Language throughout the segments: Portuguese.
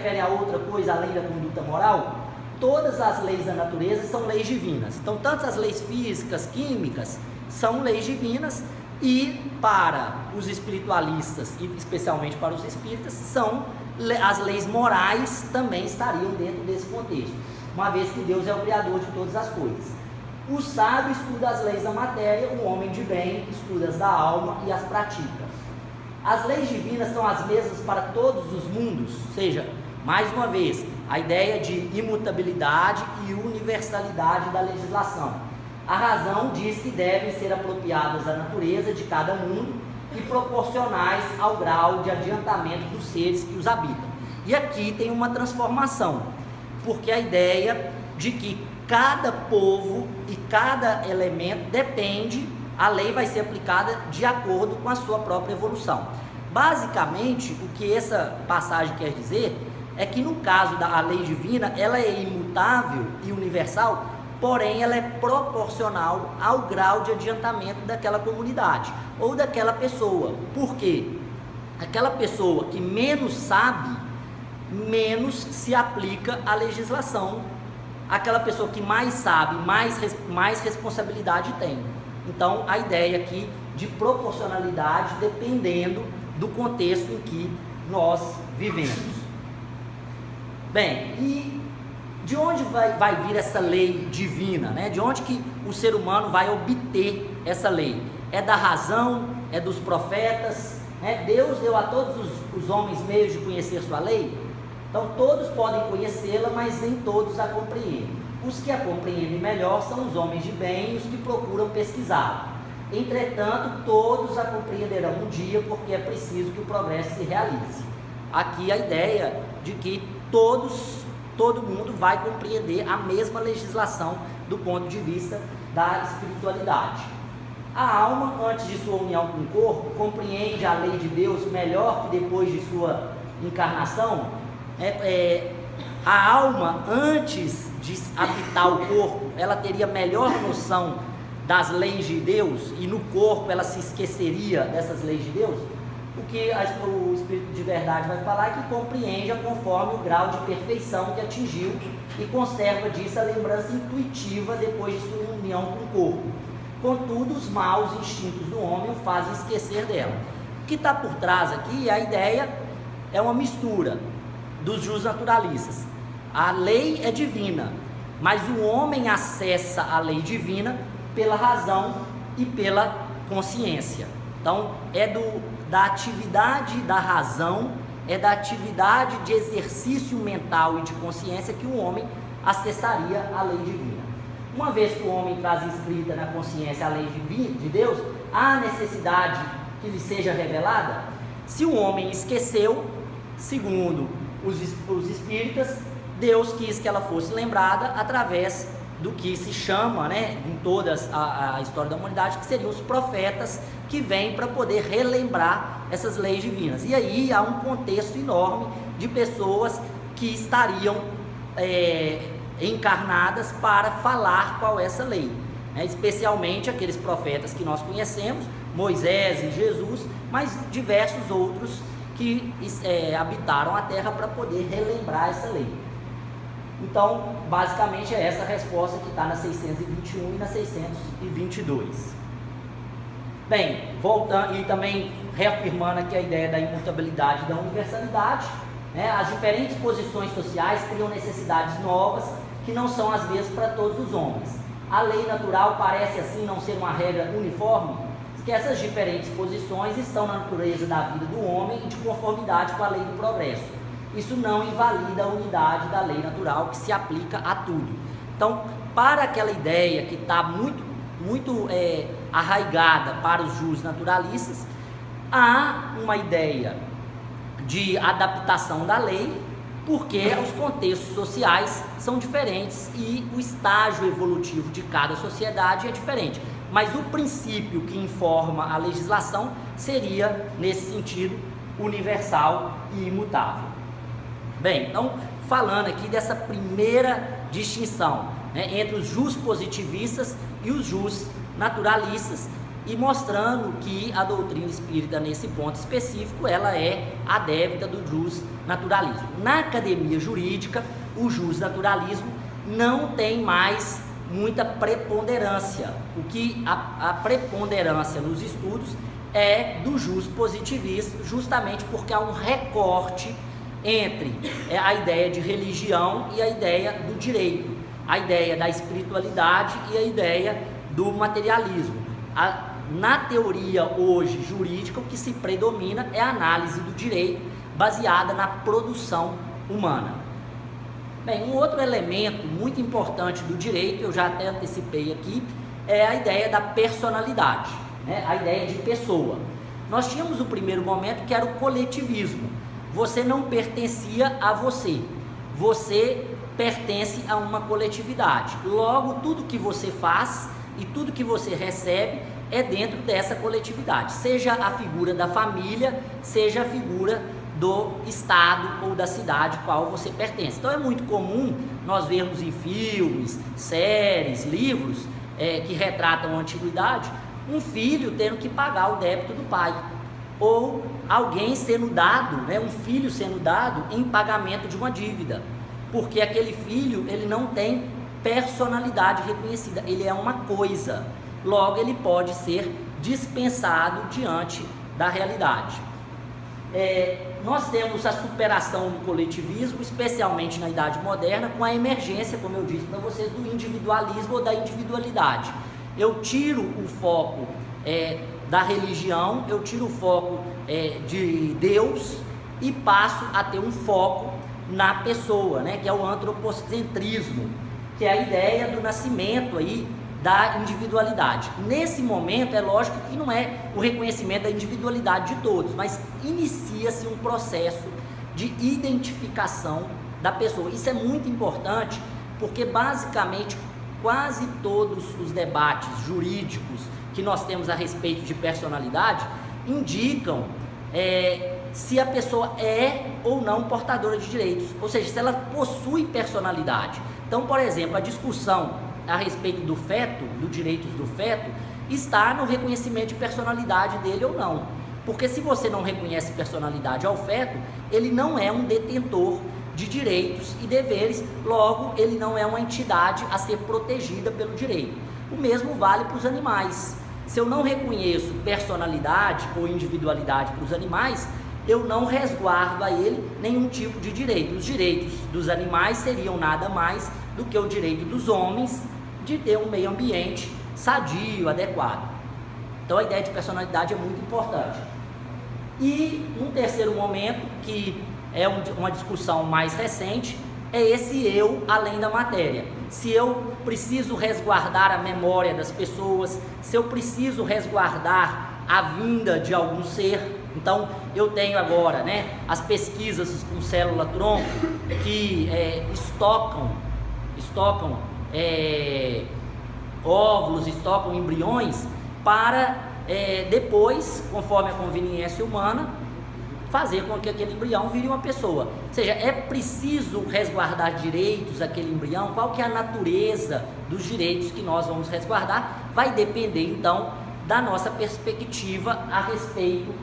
referem a outra coisa além da conduta moral, todas as leis da natureza são leis divinas. Então, tanto as leis físicas, químicas, são leis divinas, e para os espiritualistas, e especialmente para os espíritas, as leis morais também estariam dentro desse contexto, uma vez que Deus é o Criador de todas as coisas. O sábio estuda as leis da matéria, o homem de bem estuda as da alma e as pratica. As leis divinas são as mesmas para todos os mundos, ou seja, mais uma vez, a ideia de imutabilidade e universalidade da legislação. A razão diz que devem ser apropriadas à natureza de cada mundo e proporcionais ao grau de adiantamento dos seres que os habitam. E aqui tem uma transformação, porque a ideia de que cada povo e cada elemento depende, a lei vai ser aplicada de acordo com a sua própria evolução. Basicamente, o que essa passagem quer dizer é que no caso da lei divina, ela é imutável e universal, porém ela é proporcional ao grau de adiantamento daquela comunidade ou daquela pessoa. Por quê? Aquela pessoa que menos sabe, menos se aplica a legislação. Aquela pessoa que mais sabe, mais responsabilidade tem. Então, a ideia aqui de proporcionalidade dependendo do contexto em que nós vivemos. Bem, e de onde vai vir essa lei divina, né? De onde que o ser humano vai obter essa lei? É da razão? É dos profetas? Né? Deus deu a todos os homens meios de conhecer sua lei? Então todos podem conhecê-la, mas nem todos a compreendem. Os que a compreendem melhor são os homens de bem e os que procuram pesquisá-la. Entretanto, todos a compreenderão um dia, porque é preciso que o progresso se realize. Aqui a ideia de que todo mundo vai compreender a mesma legislação do ponto de vista da espiritualidade. A alma, antes de sua união com o corpo, compreende a lei de Deus melhor que depois de sua encarnação. A alma, antes de habitar o corpo, ela teria melhor noção das leis de Deus, e no corpo ela se esqueceria dessas leis de Deus. O que o Espírito de Verdade vai falar é que compreende conforme o grau de perfeição que atingiu e conserva disso a lembrança intuitiva depois de sua união com o corpo. Contudo, os maus instintos do homem o fazem esquecer dela. O que está por trás aqui, a ideia é uma mistura dos justnaturalistas. A lei é divina, mas o homem acessa a lei divina pela razão e pela consciência. Então, da atividade da razão, é da atividade de exercício mental e de consciência que o homem acessaria a lei divina. Uma vez que o homem traz inscrita na consciência a lei de Deus, há necessidade que lhe seja revelada? Se o homem esqueceu, segundo os espíritas, Deus quis que ela fosse lembrada através do que se chama, né, em toda a história da humanidade, que seriam os profetas, que vêm para poder relembrar essas leis divinas. E aí há um contexto enorme de pessoas que estariam encarnadas para falar qual é essa lei, né? Especialmente aqueles profetas que nós conhecemos, Moisés e Jesus, mas diversos outros que habitaram a terra para poder relembrar essa lei. Então, basicamente é essa a resposta que está na 621 e na 622. Bem, voltando e também reafirmando aqui a ideia da imutabilidade e da universalidade, né? As diferentes posições sociais criam necessidades novas que não são as mesmas para todos os homens. A lei natural parece assim não ser uma regra uniforme, que essas diferentes posições estão na natureza da vida do homem e de conformidade com a lei do progresso. Isso não invalida a unidade da lei natural que se aplica a tudo. Então, para aquela ideia que está muito arraigada para os justnaturalistas, há uma ideia de adaptação da lei, porque os contextos sociais são diferentes e o estágio evolutivo de cada sociedade é diferente. Mas o princípio que informa a legislação seria, nesse sentido, universal e imutável. Bem, então, falando aqui dessa primeira distinção, né, entre os justpositivistas e os justnaturalistas, e mostrando que a doutrina espírita, nesse ponto específico, ela é adepta do justnaturalismo. Na academia jurídica, o justnaturalismo não tem mais muita preponderância. O que a preponderância nos estudos é do justpositivismo, justamente porque há um recorte entre a ideia de religião e a ideia do direito, a ideia da espiritualidade e a ideia do materialismo. Na teoria hoje jurídica, o que se predomina é a análise do direito baseada na produção humana. Bem, um outro elemento muito importante do direito, eu já até antecipei aqui, é a ideia da personalidade, né? A ideia de pessoa. Nós tínhamos o primeiro momento que era o coletivismo. Você não pertencia a você, você pertence a uma coletividade. Logo, tudo que você faz e tudo que você recebe é dentro dessa coletividade, seja a figura da família, seja a figura do estado ou da cidade qual você pertence. Então é muito comum nós vermos em filmes, séries, livros que retratam a antiguidade, um filho tendo que pagar o débito do pai, ou alguém sendo dado, né, um filho sendo dado em pagamento de uma dívida, porque aquele filho ele não tem personalidade reconhecida, ele é uma coisa, logo ele pode ser dispensado diante da realidade. Nós temos a superação do coletivismo, especialmente na Idade Moderna, com a emergência, como eu disse para vocês, do individualismo ou da individualidade. Eu tiro o foco da religião, eu tiro o foco de Deus e passo a ter um foco na pessoa, né, que é o antropocentrismo, que é a ideia do nascimento aí da individualidade. Nesse momento, é lógico que não é o reconhecimento da individualidade de todos, mas inicia-se um processo de identificação da pessoa. Isso é muito importante, porque basicamente quase todos os debates jurídicos que nós temos a respeito de personalidade indicam se a pessoa é ou não portadora de direitos, ou seja, se ela possui personalidade. Então, por exemplo, a discussão a respeito do feto, dos direitos do feto, está no reconhecimento de personalidade dele ou não. Porque se você não reconhece personalidade ao feto, ele não é um detentor de direitos e deveres, logo ele não é uma entidade a ser protegida pelo direito. O mesmo vale para os animais. Se eu não reconheço personalidade ou individualidade para os animais, eu não resguardo a ele nenhum tipo de direito. Os direitos dos animais seriam nada mais do que o direito dos homens de ter um meio ambiente sadio, adequado. Então a ideia de personalidade é muito importante. E um terceiro momento, que é uma discussão mais recente, é esse eu além da matéria. Se eu preciso resguardar a memória das pessoas, se eu preciso resguardar a vinda de algum ser. Então eu tenho agora, né, as pesquisas com célula-tronco que estocam óvulos, estocam embriões para depois, conforme a conveniência humana, fazer com que aquele embrião vire uma pessoa. Ou seja, é preciso resguardar direitos àquele embrião. Qual que é a natureza dos direitos que nós vamos resguardar? Vai depender então da nossa perspectiva a respeito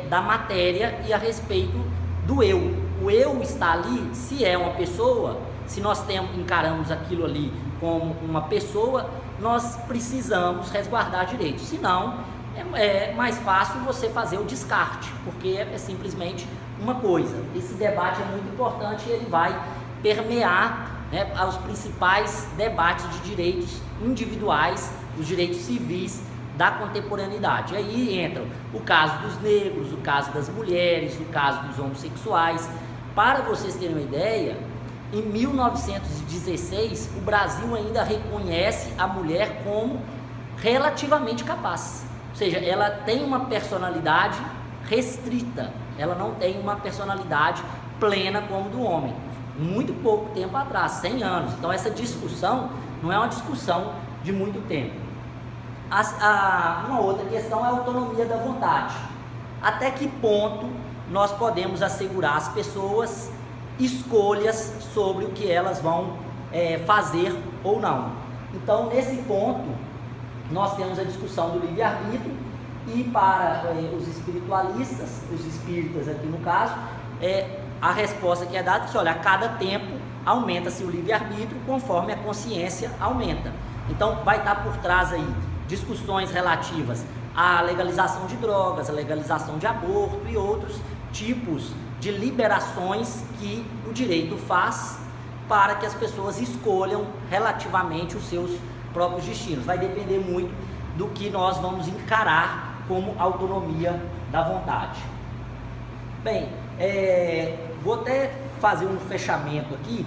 da matéria e a respeito do eu. O eu está ali, se é uma pessoa, se nós encaramos aquilo ali como uma pessoa, nós precisamos resguardar direitos. Se não, é mais fácil você fazer o descarte, porque é simplesmente uma coisa. Esse debate é muito importante e ele vai permear, né, os principais debates de direitos individuais, os direitos civis da contemporaneidade. E aí entram o caso dos negros, o caso das mulheres, o caso dos homossexuais. Para vocês terem uma ideia, em 1916, o Brasil ainda reconhece a mulher como relativamente capaz. Ou seja, ela tem uma personalidade restrita, ela não tem uma personalidade plena como do homem. Muito pouco tempo atrás, 100 anos. Então essa discussão não é uma discussão de muito tempo. Uma outra questão é a autonomia da vontade. Até que ponto nós podemos assegurar às pessoas escolhas sobre o que elas vão fazer ou não? Então, nesse ponto, nós temos a discussão do livre-arbítrio, e para os espiritualistas, os espíritas aqui no caso, a resposta que é dada é que, olha, a cada tempo aumenta-se o livre-arbítrio conforme a consciência aumenta. Então vai estar por trás aí discussões relativas à legalização de drogas, à legalização de aborto e outros tipos de liberações que o direito faz para que as pessoas escolham relativamente os seus próprios destinos. Vai depender muito do que nós vamos encarar como autonomia da vontade. Bem, vou até fazer um fechamento aqui.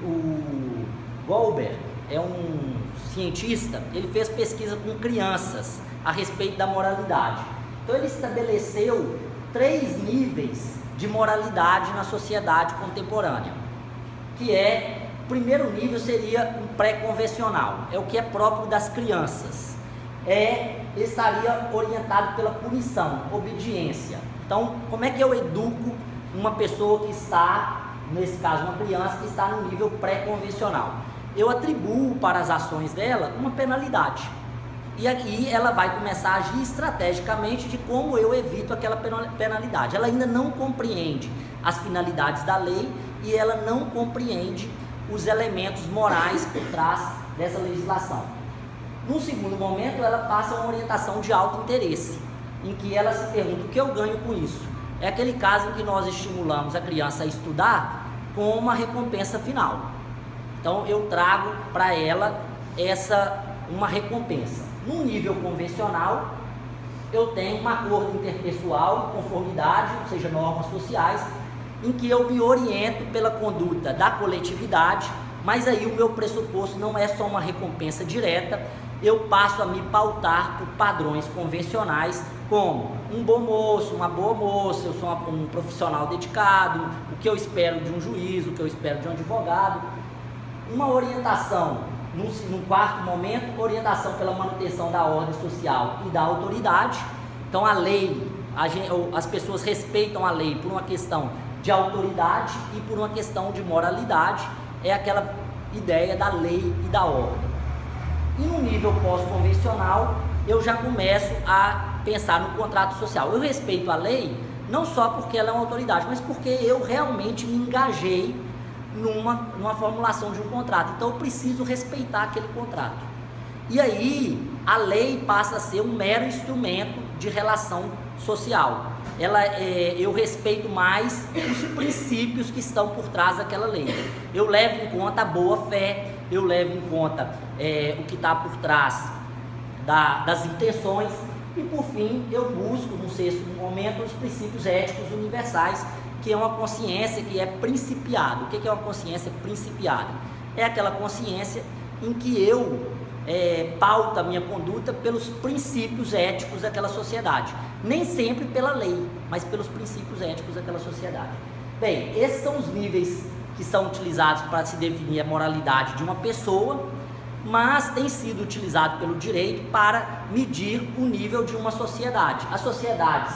O Goldberg é um cientista, ele fez pesquisa com crianças a respeito da moralidade. Então ele estabeleceu 3 níveis de moralidade na sociedade contemporânea, que o primeiro nível seria um pré-convencional, é o que é próprio das crianças, estaria orientado pela punição, obediência. Então, como é que eu educo uma pessoa que está, nesse caso uma criança, que está no nível pré-convencional? Eu atribuo para as ações dela uma penalidade. E aqui ela vai começar a agir estrategicamente de como eu evito aquela penalidade. Ela ainda não compreende as finalidades da lei e ela não compreende os elementos morais por trás dessa legislação. No segundo momento, ela passa uma orientação de alto interesse, em que ela se pergunta: o que eu ganho com isso? É aquele caso em que nós estimulamos a criança a estudar com uma recompensa final. Então eu trago para ela uma recompensa. No nível convencional, eu tenho um acordo interpessoal, conformidade, ou seja, normas sociais, em que eu me oriento pela conduta da coletividade, mas aí o meu pressuposto não é só uma recompensa direta, eu passo a me pautar por padrões convencionais, como um bom moço, uma boa moça, eu sou um profissional dedicado, o que eu espero de um juiz, o que eu espero de um advogado. Uma orientação, no quarto momento, orientação pela manutenção da ordem social e da autoridade. Então a lei, as pessoas respeitam a lei por uma questão de autoridade e por uma questão de moralidade, é aquela ideia da lei e da ordem. E no nível pós-convencional, eu já começo a pensar no contrato social. Eu respeito a lei não só porque ela é uma autoridade, mas porque eu realmente me engajei numa formulação de um contrato. Então eu preciso respeitar aquele contrato. E aí a lei passa a ser um mero instrumento de relação social. Eu respeito mais os princípios que estão por trás daquela lei. Eu levo em conta a boa fé, eu levo em conta o que está por trás das intenções, e por fim eu busco, no sexto momento, os princípios éticos universais, que é uma consciência que é principiada. O que é uma consciência principiada? É aquela consciência em que eu pauta a minha conduta pelos princípios éticos daquela sociedade, nem sempre pela lei, mas pelos princípios éticos daquela sociedade. Bem, esses são os níveis que são utilizados para se definir a moralidade de uma pessoa, mas tem sido utilizado pelo direito para medir o nível de uma sociedade. As sociedades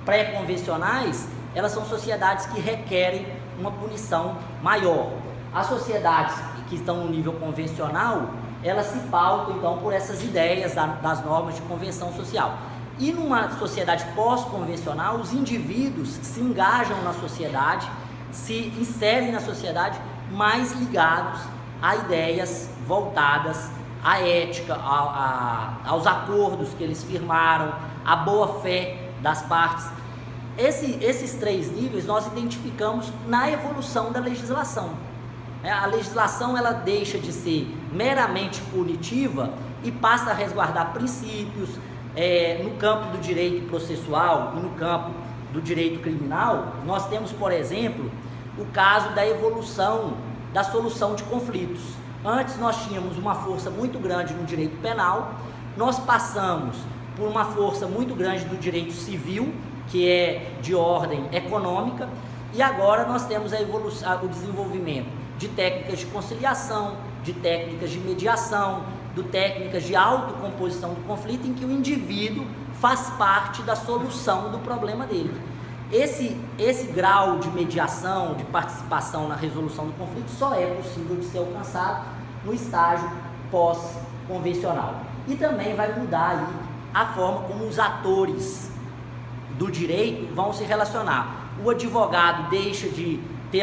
pré-convencionais, elas são sociedades que requerem uma punição maior. As sociedades que estão no nível convencional, elas se pautam então por essas ideias das normas de convenção social. E numa sociedade pós-convencional, os indivíduos se engajam na sociedade, se inserem na sociedade mais ligados a ideias voltadas à ética, aos acordos que eles firmaram, à boa fé das partes. Esses 3 níveis nós identificamos na evolução da legislação. A legislação ela deixa de ser meramente punitiva e passa a resguardar princípios. No campo do direito processual e no campo do direito criminal, nós temos, por exemplo, o caso da evolução da solução de conflitos. Antes nós tínhamos uma força muito grande no direito penal, nós passamos por uma força muito grande do direito civil, que é de ordem econômica, e agora nós temos o desenvolvimento de técnicas de conciliação, de técnicas de mediação, de técnicas de autocomposição do conflito, em que o indivíduo faz parte da solução do problema dele. Esse grau de mediação, de participação na resolução do conflito só é possível de ser alcançado no estágio pós-convencional. e também vai mudar aí a forma como os atores do direito vão se relacionar. O advogado deixa de